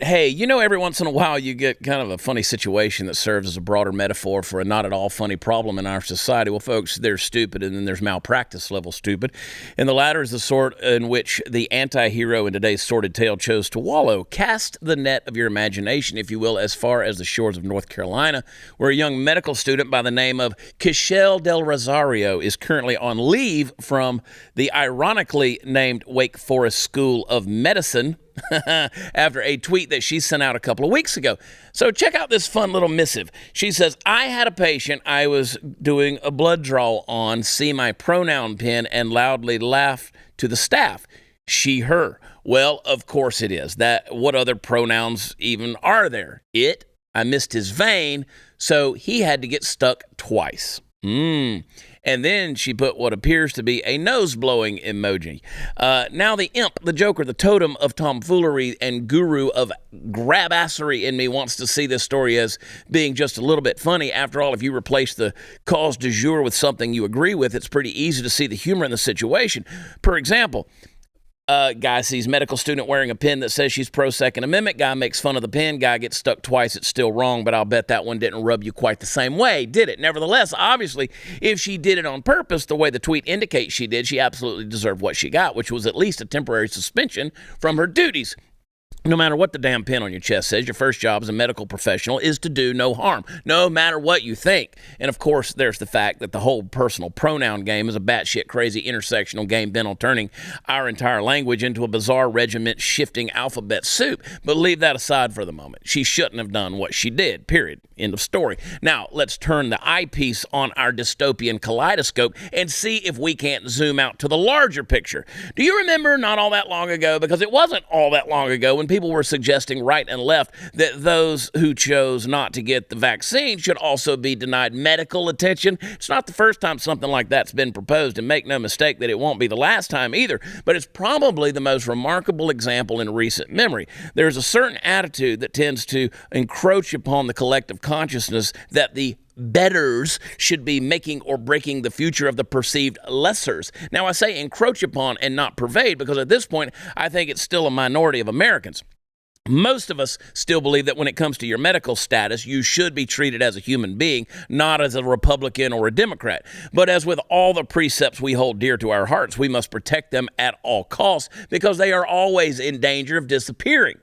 Hey, every once in a while you get kind of a funny situation that serves as a broader metaphor for a not at all funny problem in our society. Well, folks, there's stupid and then there's malpractice level stupid. And the latter is the sort in which the anti-hero in today's sordid tale chose to wallow. Cast the net of your imagination, if you will, as far as the shores of North Carolina, where a young medical student by the name of Kychelle Del Rosario is currently on leave from the ironically named Wake Forest School of Medicine after a tweet that she sent out a couple of weeks ago. So check out this fun little missive. She says, I had a patient I was doing a blood draw on see my pronoun pen and loudly laugh to the staff. She, her. Well, of course it is. What other pronouns even are there? It, I missed his vein, so he had to get stuck twice. And then she put what appears to be a nose-blowing emoji. Now the imp, the joker, the totem of tomfoolery and guru of grabassery in me wants to see this story as being just a little bit funny. After all, if you replace the cause du jour with something you agree with, it's pretty easy to see the humor in the situation. For example, guy sees medical student wearing a pin that says she's pro-Second Amendment. Guy makes fun of the pin. Guy gets stuck twice. It's still wrong, but I'll bet that one didn't rub you quite the same way, did it? Nevertheless, obviously, if she did it on purpose, the way the tweet indicates she did, she absolutely deserved what she got, which was at least a temporary suspension from her duties. No matter what the damn pin on your chest says, your first job as a medical professional is to do no harm, no matter what you think. And of course, there's the fact that the whole personal pronoun game is a batshit crazy intersectional game bent on turning our entire language into a bizarre regiment shifting alphabet soup. But leave that aside for the moment. She shouldn't have done what she did, period. End of story. Now, let's turn the eyepiece on our dystopian kaleidoscope and see if we can't zoom out to the larger picture. Do you remember not all that long ago, because it wasn't all that long ago, when people were suggesting right and left that those who chose not to get the vaccine should also be denied medical attention? It's not the first time something like that's been proposed, and make no mistake that it won't be the last time either, but it's probably the most remarkable example in recent memory. There's a certain attitude that tends to encroach upon the collective consciousness that the betters should be making or breaking the future of the perceived lessers. Now, I say encroach upon and not pervade because at this point, I think it's still a minority of Americans. Most of us still believe that when it comes to your medical status, you should be treated as a human being, not as a Republican or a Democrat. But as with all the precepts we hold dear to our hearts, we must protect them at all costs because they are always in danger of disappearing.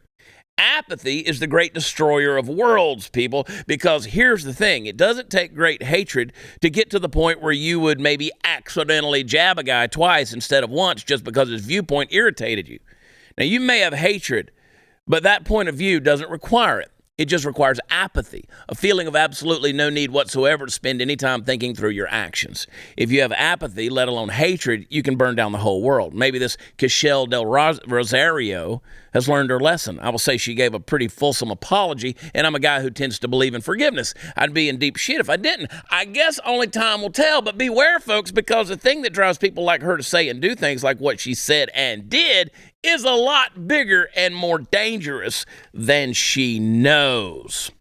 Apathy is the great destroyer of worlds, people, because here's the thing. It doesn't take great hatred to get to the point where you would maybe accidentally jab a guy twice instead of once just because his viewpoint irritated you. Now, you may have hatred, but that point of view doesn't require it. It just requires apathy, a feeling of absolutely no need whatsoever to spend any time thinking through your actions. If you have apathy, let alone hatred, you can burn down the whole world. Maybe this Kychelle Del Rosario has learned her lesson. I will say she gave a pretty fulsome apology, and I'm a guy who tends to believe in forgiveness. I'd be in deep shit if I didn't. I guess only time will tell, but beware, folks, because the thing that drives people like her to say and do things like what she said and did is a lot bigger and more dangerous than she knows.